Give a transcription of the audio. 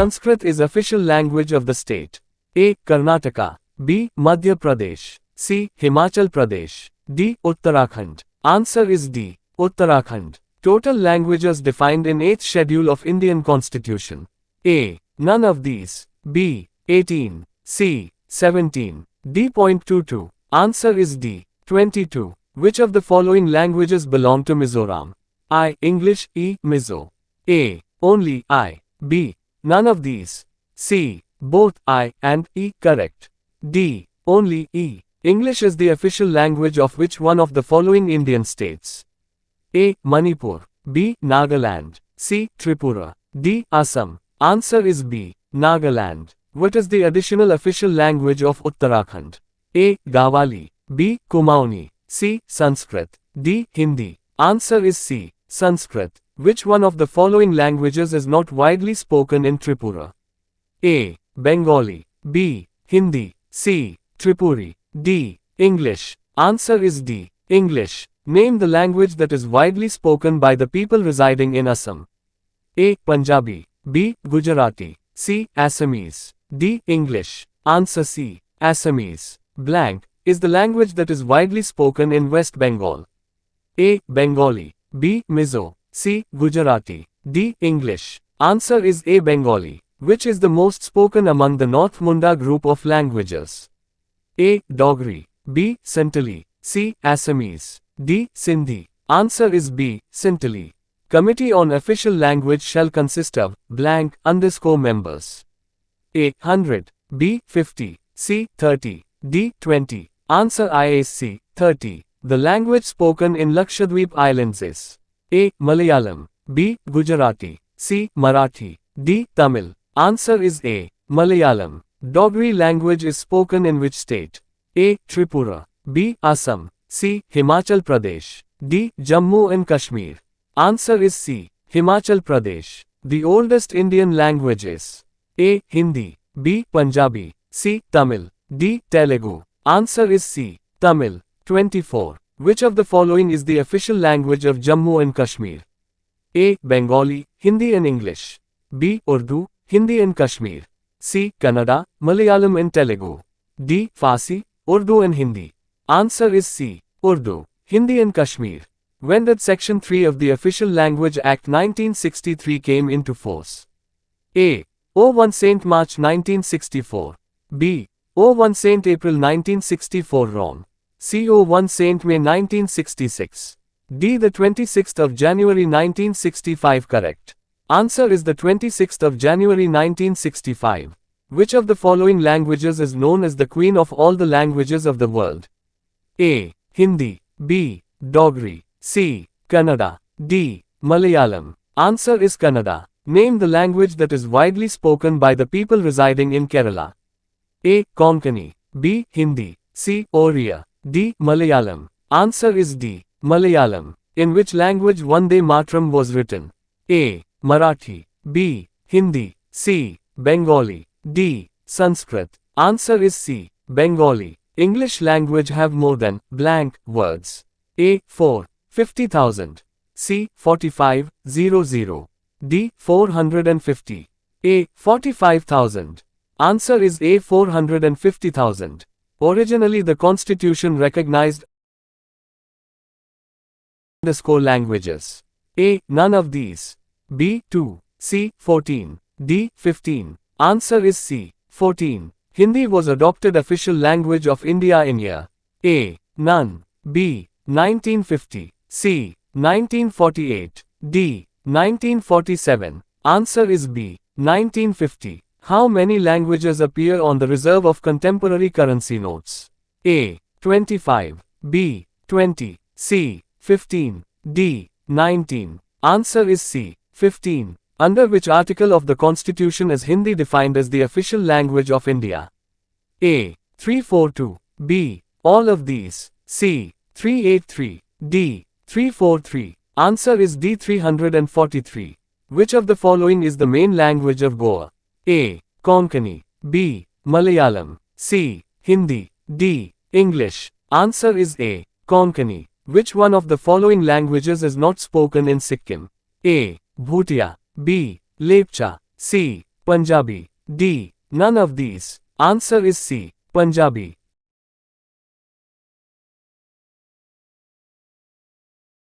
Sanskrit is official language of the state? A. Karnataka. B. Madhya Pradesh. C. Himachal Pradesh. D. Uttarakhand. Answer is D. Uttarakhand. Total languages defined in 8th schedule of Indian Constitution. A. None of these. B. 18. C. 17. D.22. Answer is D. 22. Which of the following languages belong to Mizoram? I. English. E. Mizo. A. Only I. B. None of these. C. Both I and E. Correct. D. Only E. English is the official language of which one of the following Indian states? A. Manipur. B. Nagaland. C. Tripura. D. Assam. Answer is B. Nagaland. What is the additional official language of Uttarakhand? A. Gawali. B. Kumaoni. C. Sanskrit. D. Hindi. Answer is C. Sanskrit. Which one of the following languages is not widely spoken in Tripura? A. Bengali. B. Hindi. C. Tripuri. D. English. Answer is D. English. Name the language that is widely spoken by the people residing in Assam. A. Punjabi. B. Gujarati. C. Assamese. D. English. Answer C. Assamese. Blank is the language that is widely spoken in West Bengal. A. Bengali. B. Mizo. C. Gujarati. D. English. Answer is A. Bengali. Which is the most spoken among the North Munda group of languages? A. Dogri. B. Santali. C. Assamese. D. Sindhi. Answer is B. Santali. Committee on Official Language shall consist of blank _ members. A. 100. B. 50. C. 30. D. 20. Answer is C. 30. The language spoken in Lakshadweep Islands is A. Malayalam. B. Gujarati. C. Marathi. D. Tamil. Answer is A. Malayalam. Dogri language is spoken in which state? A. Tripura. B. Assam. C. Himachal Pradesh. D. Jammu and Kashmir. Answer is C. Himachal Pradesh. The oldest Indian language is A. Hindi. B. Punjabi. C. Tamil. D. Telugu. Answer is C. Tamil. 24. Which of the following is the official language of Jammu and Kashmir? A. Bengali, Hindi and English. B. Urdu, Hindi and Kashmir. C. Kannada, Malayalam and Telugu. D. Farsi, Urdu and Hindi. Answer is C. Urdu, Hindi and Kashmir. When did Section 3 of the Official Language Act 1963 came into force? A. 01 St. March 1964. B. 01 St. April 1964 wrong. C. 01 St. May 1966. D. The 26th of January 1965 correct. Answer is the 26th of January 1965. Which of the following languages is known as the queen of all the languages of the world? A. Hindi. B. Dogri. C. Kannada. D. Malayalam. Answer is Kannada. Name the language that is widely spoken by the people residing in Kerala. A. Konkani. B. Hindi. C. Oriya. D. Malayalam. Answer is D. Malayalam. In which language Vande Mataram was written? A. Marathi. B. Hindi. C. Bengali. D. Sanskrit. Answer is C. Bengali. English language have more than blank words. A. 4. 50,000. C. 45,000. D. 450. A. 45,000. Answer is A. 450,000. Originally the constitution recognized languages. A. None of these. B. 2. C. 14. D. 15. Answer is C. 14. Hindi was adopted official language of India in year A. None. B. 1950. C. 1948. D. 1947. Answer is B. 1950. How many languages appear on the reserve of contemporary currency notes? A. 25. B. 20. C. 15. D. 19. Answer is C. 15. Under which article of the Constitution is Hindi defined as the official language of India? A. 342. B. All of these. C. 383. D. 343. Answer is D. 343. Which of the following is the main language of Goa? A. Konkani. B. Malayalam. C. Hindi. D. English. Answer is A. Konkani. Which one of the following languages is not spoken in Sikkim? A. Bhutia. B. Lepcha. C. Punjabi. D. None of these. Answer is C. Punjabi.